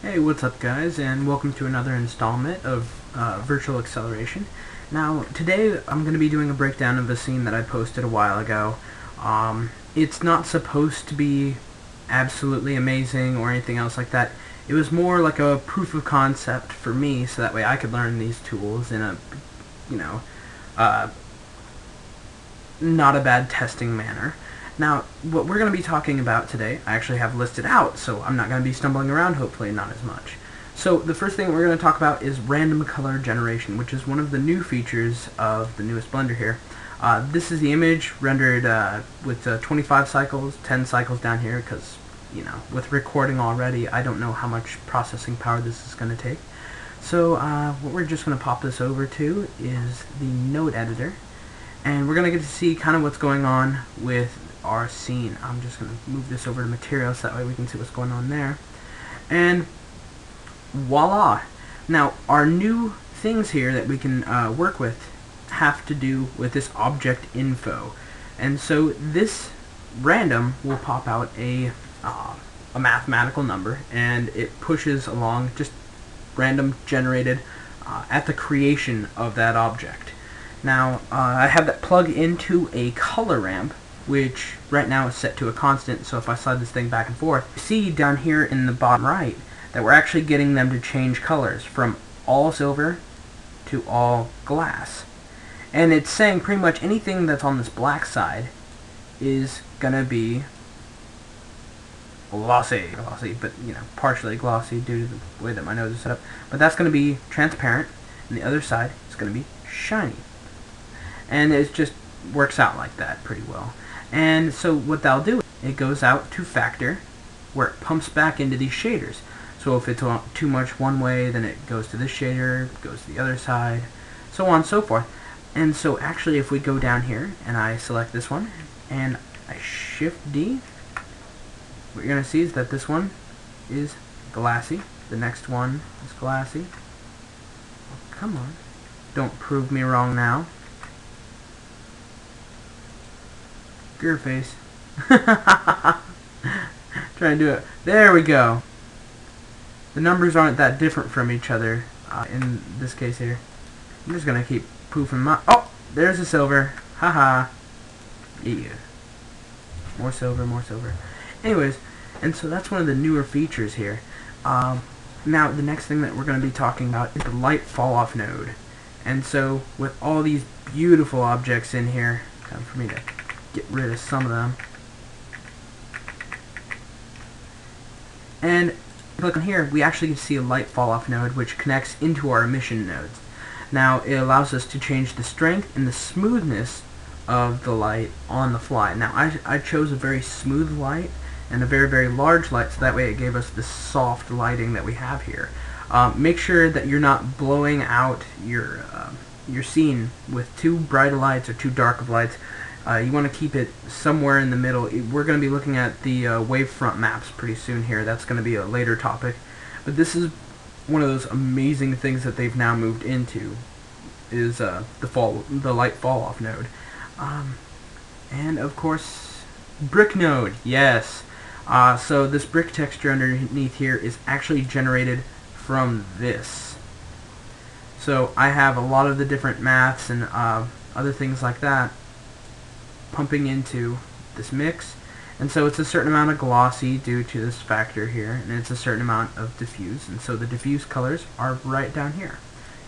Hey, what's up guys, and welcome to another installment of Virtual Acceleration. Now, today I'm going to be doing a breakdown of a scene that I posted a while ago. It's not supposed to be absolutely amazing or anything else like that. It was more like a proof of concept for me, so that way I could learn these tools in a, uh, not a bad testing manner. Now, what we're going to be talking about today, I actually have listed out, so I'm not going to be stumbling around, hopefully not as much. So the first thing we're going to talk about is random color generation, which is one of the new features of the newest Blender here. This is the image rendered with 25 cycles, 10 cycles down here, because, with recording already, I don't know how much processing power this is going to take. So what we're just going to pop this over to is the node editor, and we're going to get to see kind of what's going on with our scene. I'm just going to move this over to material so that way we can see what's going on there. And voila! Now, our new things here that we can work with have to do with this object info. And so this random will pop out a mathematical number, and it pushes along just random generated at the creation of that object. Now, I have that plug into a color ramp, which right now is set to a constant, so if I slide this thing back and forth, you see down here in the bottom right that we're actually getting them to change colors from all silver to all glass. And it's saying pretty much anything that's on this black side is gonna be glossy, but partially glossy due to the way that my nose is set up. But that's gonna be transparent, and the other side is gonna be shiny. And it just works out like that pretty well. And so what that'll do, it goes out to factor, where it pumps back into these shaders. So if it's too much one way, then it goes to this shader, goes to the other side, so on and so forth. And so actually if we go down here, and I select this one, and I Shift D, what you're going to see is that this one is glassy, the next one is glassy. Oh, come on, don't prove me wrong now. Your face. Try and do it. There we go. The numbers aren't that different from each other in this case here. I'm just gonna keep poofing my. Oh, there's a silver. Haha. Yeah. More silver, more silver. Anyways, and so that's one of the newer features here. Now the next thing that we're gonna be talking about is the light fall off node. And so with all these beautiful objects in here, time for me to get rid of some of them. And look on here, we actually can see a light fall off node which connects into our emission nodes. Now it allows us to change the strength and the smoothness of the light on the fly. Now I chose a very smooth light and a very, very large light, so that way it gave us the soft lighting that we have here. Make sure that you're not blowing out your scene with too bright of lights or too dark of lights. You want to keep it somewhere in the middle. We're going to be looking at the wavefront maps pretty soon here. That's going to be a later topic. But this is one of those amazing things that they've now moved into, is the light fall off node. And of course, brick node, yes. So this brick texture underneath here is actually generated from this. So I have a lot of the different maths and other things like that pumping into this mix, and so it's a certain amount of glossy due to this factor here, and it's a certain amount of diffuse, and so the diffuse colors are right down here.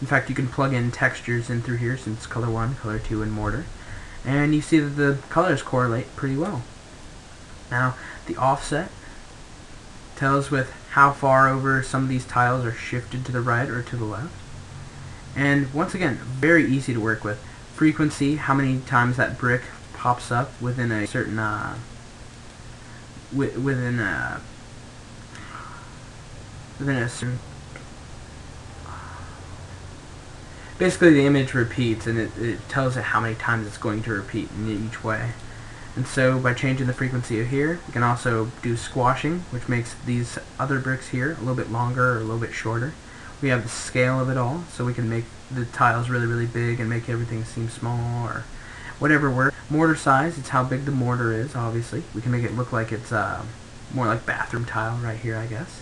In fact, you can plug in textures in through here, since color 1, color 2, and mortar, and you see that the colors correlate pretty well. Now the offset tells with how far over some of these tiles are shifted to the right or to the left, and once again, very easy to work with. Frequency, how many times that brick pops up within a certain within a certain, basically the image repeats, and it tells it how many times it's going to repeat in each way. And so by changing the frequency of here, we can also do squashing, which makes these other bricks here a little bit longer or a little bit shorter. We have the scale of it all, so we can make the tiles really, really big and make everything seem small, or whatever works. Mortar size, it's how big the mortar is, obviously. We can make it look like it's more like bathroom tile right here, I guess.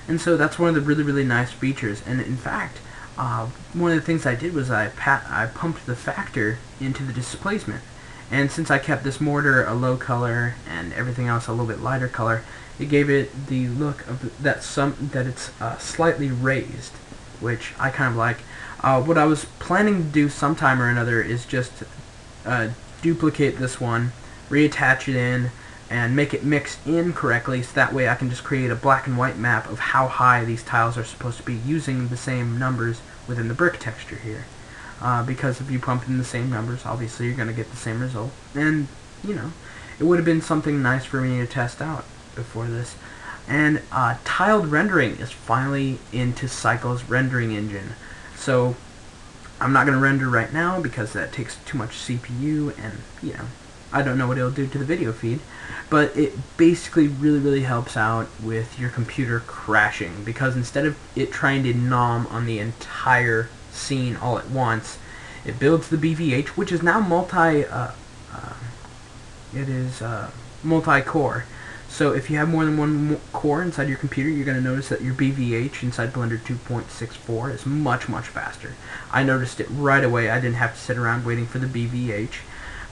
And so that's one of the really nice features. And in fact, one of the things I did was I pumped the factor into the displacement. And since I kept this mortar a low color and everything else a little bit lighter color, it gave it the look of that it's slightly raised, which I kind of like. What I was planning to do sometime or another is just duplicate this one, reattach it in, and make it mix in correctly, so that way I can just create a black and white map of how high these tiles are supposed to be using the same numbers within the brick texture here. Because if you pump in the same numbers, obviously you're going to get the same result. And, you know, it would have been something nice for me to test out before this. And tiled rendering is finally into Cycle's rendering engine. So I'm not going to render right now because that takes too much CPU, and, you know, I don't know what it'll do to the video feed. But it basically really helps out with your computer crashing, because instead of it trying to nom on the entire scene all at once, it builds the BVH, which is now multi-core. So if you have more than one core inside your computer, you're going to notice that your BVH inside Blender 2.64 is much faster. I noticed it right away. I didn't have to sit around waiting for the BVH.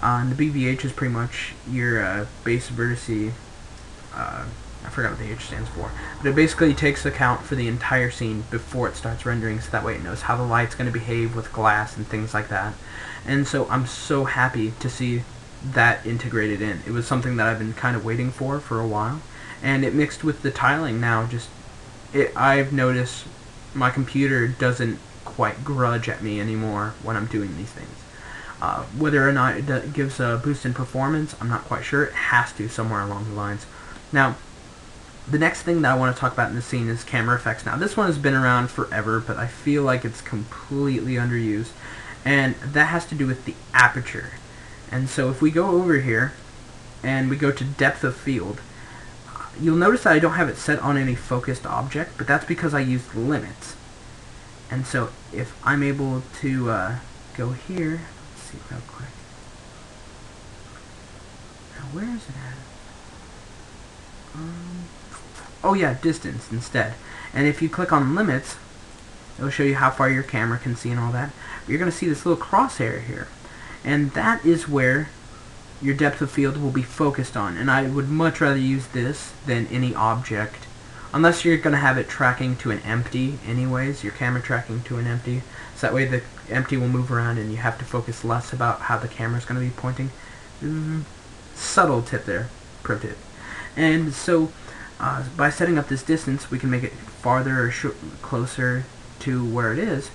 And the BVH is pretty much your base vertice. I forgot what the H stands for, but it basically takes account for the entire scene before it starts rendering, so that way it knows how the light's going to behave with glass and things like that. And so I'm so happy to see that integrated in. It was something that I've been kind of waiting for a while, and it mixed with the tiling now. I've noticed my computer doesn't quite grudge at me anymore when I'm doing these things. Whether or not it gives a boost in performance, I'm not quite sure. It has to, somewhere along the lines. Now, the next thing that I want to talk about in this scene is camera effects. Now, this one has been around forever, but I feel like it's completely underused, and that has to do with the aperture. And so if we go over here, and we go to depth of field, you'll notice that I don't have it set on any focused object, but that's because I used limits. And so if I'm able to go here, let's see real quick. Now, where is it at? Oh yeah, distance instead. And if you click on limits, it'll show you how far your camera can see and all that. But you're going to see this little crosshair here. And that is where your depth of field will be focused on. And I would much rather use this than any object. Unless you're going to have it tracking to an empty anyways, your camera tracking to an empty. So that way the empty will move around and you have to focus less about how the camera's going to be pointing. Subtle tip there, pro tip. And so by setting up this distance, we can make it farther or closer to where it is.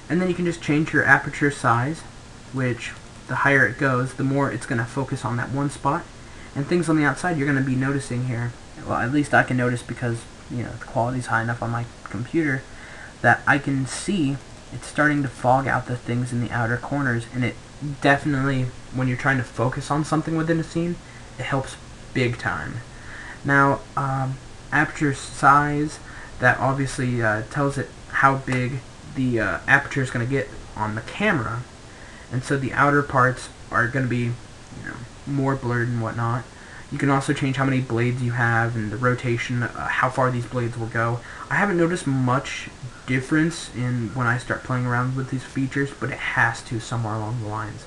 And then you can just change your aperture size, which the higher it goes, the more it's going to focus on that one spot. And things on the outside you're going to be noticing here. Well, at least I can notice because, you know, the quality's high enough on my computer that I can see it's starting to fog out the things in the outer corners. And it definitely, when you're trying to focus on something within a scene, it helps big time. Now, aperture size, that obviously tells it how big the aperture is going to get on the camera, and so the outer parts are going to be, you know, more blurred and whatnot. You can also change how many blades you have and the rotation, how far these blades will go. I haven't noticed much difference in when I start playing around with these features, but it has to somewhere along the lines.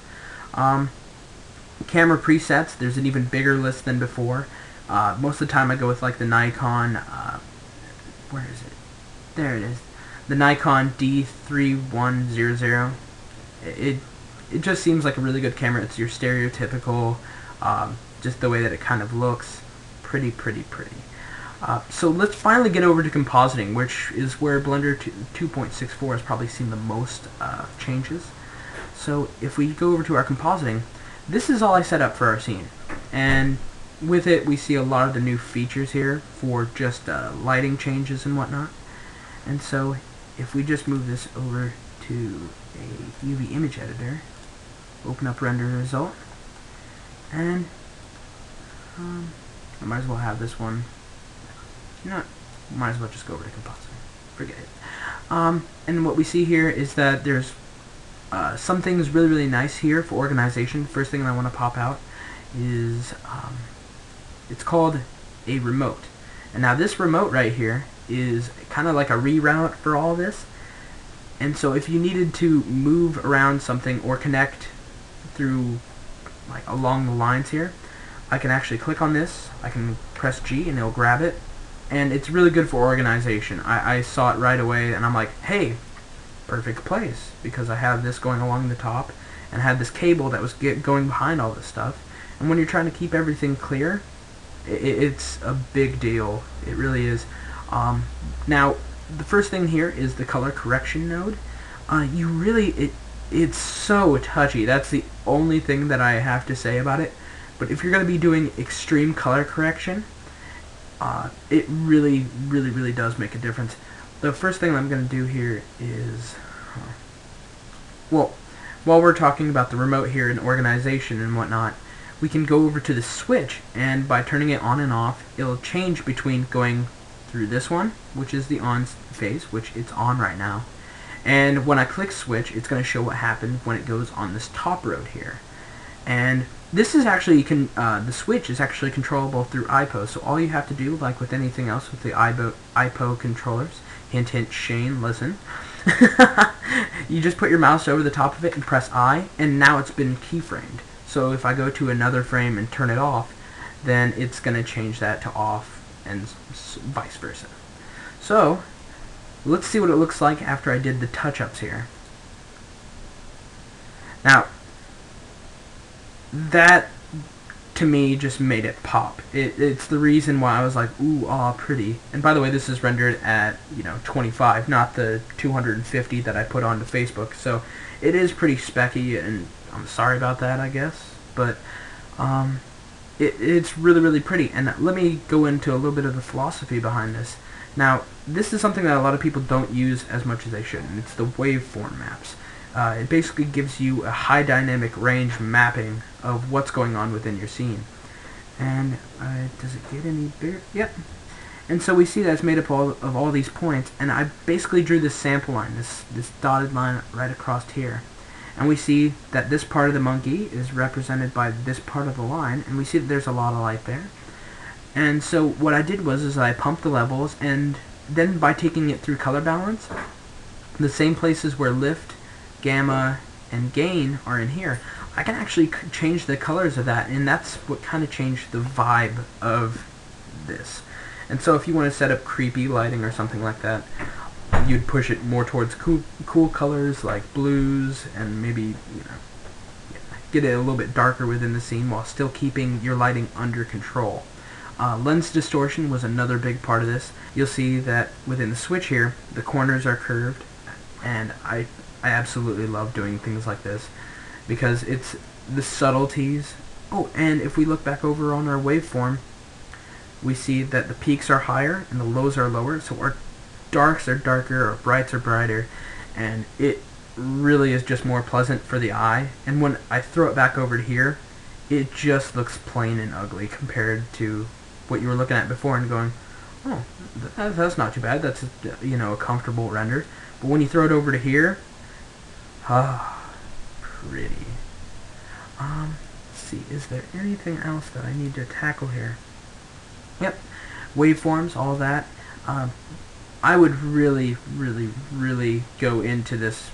Camera presets, there's an even bigger list than before. Most of the time I go with like the Nikon, where is it? There it is. The Nikon D3100. It just seems like a really good camera. It's your stereotypical, just the way that it kind of looks. Pretty. So let's finally get over to compositing, which is where Blender 2.64 has probably seen the most changes. So if we go over to our compositing, this is all I set up for our scene. And with it, we see a lot of the new features here for just lighting changes and whatnot. And so if we just move this over to a UV image editor, open up render result, and I might as well have this one. You know what? Might as well just go over to compositing. Forget it. And what we see here is that there's some things really nice here for organization. First thing I want to pop out is it's called a remote. And now this remote right here is kind of like a reroute for all this. And so if you needed to move around something or connect through, like, along the lines here, I can actually click on this, I can press G and it'll grab it, and it's really good for organization. I saw it right away and I'm like, hey, perfect place, because I have this going along the top and I had this cable that was going behind all this stuff. And when you're trying to keep everything clear, it's a big deal. It really is. Now, the first thing here is the color correction node. It's so touchy. That's the only thing that I have to say about it. But if you're going to be doing extreme color correction, it really, really, really does make a difference. The first thing I'm going to do here is, well, while we're talking about the remote here and organization and whatnot, we can go over to the switch, and by turning it on and off, it'll change between going through this one, which is the on phase, which it's on right now, and when I click switch, it's going to show what happened when it goes on this top road here. And this is actually, the switch is actually controllable through IPO, so all you have to do, like with anything else with the IPO controllers, hint hint Shane, listen, you just put your mouse over the top of it and press I, and now it's been keyframed. So if I go to another frame and turn it off, then it's going to change that to off, and vice versa. So let's see what it looks like after I did the touch-ups here. Now, that to me just made it pop. It's the reason why I was like, ooh, ah, pretty. And by the way, this is rendered at 25, not the 250 that I put onto Facebook. So it is pretty specky, and I'm sorry about that, I guess. But it's really, really pretty. And let me go into a little bit of the philosophy behind this. Now, this is something that a lot of people don't use as much as they should, and it's the waveform maps. It basically gives you a high dynamic range mapping of what's going on within your scene. And does it get any bigger? Yep. And so we see that it's made up of all these points, and I basically drew this sample line, this dotted line right across here. And we see that this part of the monkey is represented by this part of the line, and we see that there's a lot of light there. And so what I did was I pumped the levels, and then by taking it through color balance, the same places where lift, gamma, and gain are in here, I can actually change the colors of that, and that's what kind of changed the vibe of this. And so if you want to set up creepy lighting or something like that, you'd push it more towards cool colors like blues, and maybe get it a little bit darker within the scene while still keeping your lighting under control. Lens distortion was another big part of this. You'll see that within the switch here, the corners are curved, and I absolutely love doing things like this because it's the subtleties. Oh, and if we look back over on our waveform, we see that the peaks are higher and the lows are lower, so our darks are darker, our brights are brighter, and it really is just more pleasant for the eye. And when I throw it back over to here, it just looks plain and ugly compared to what you were looking at before and going, oh, that's not too bad, that's a comfortable render. But when you throw it over to here, pretty. Let's see, is there anything else that I need to tackle here? Yep, waveforms, all that. I would really, really, really go into this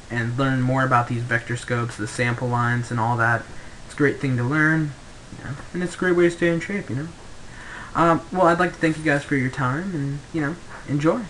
and learn more about these vector scopes, the sample lines, and all that. It's a great thing to learn, and it's a great way to stay in shape, Well, I'd like to thank you guys for your time, and, enjoy.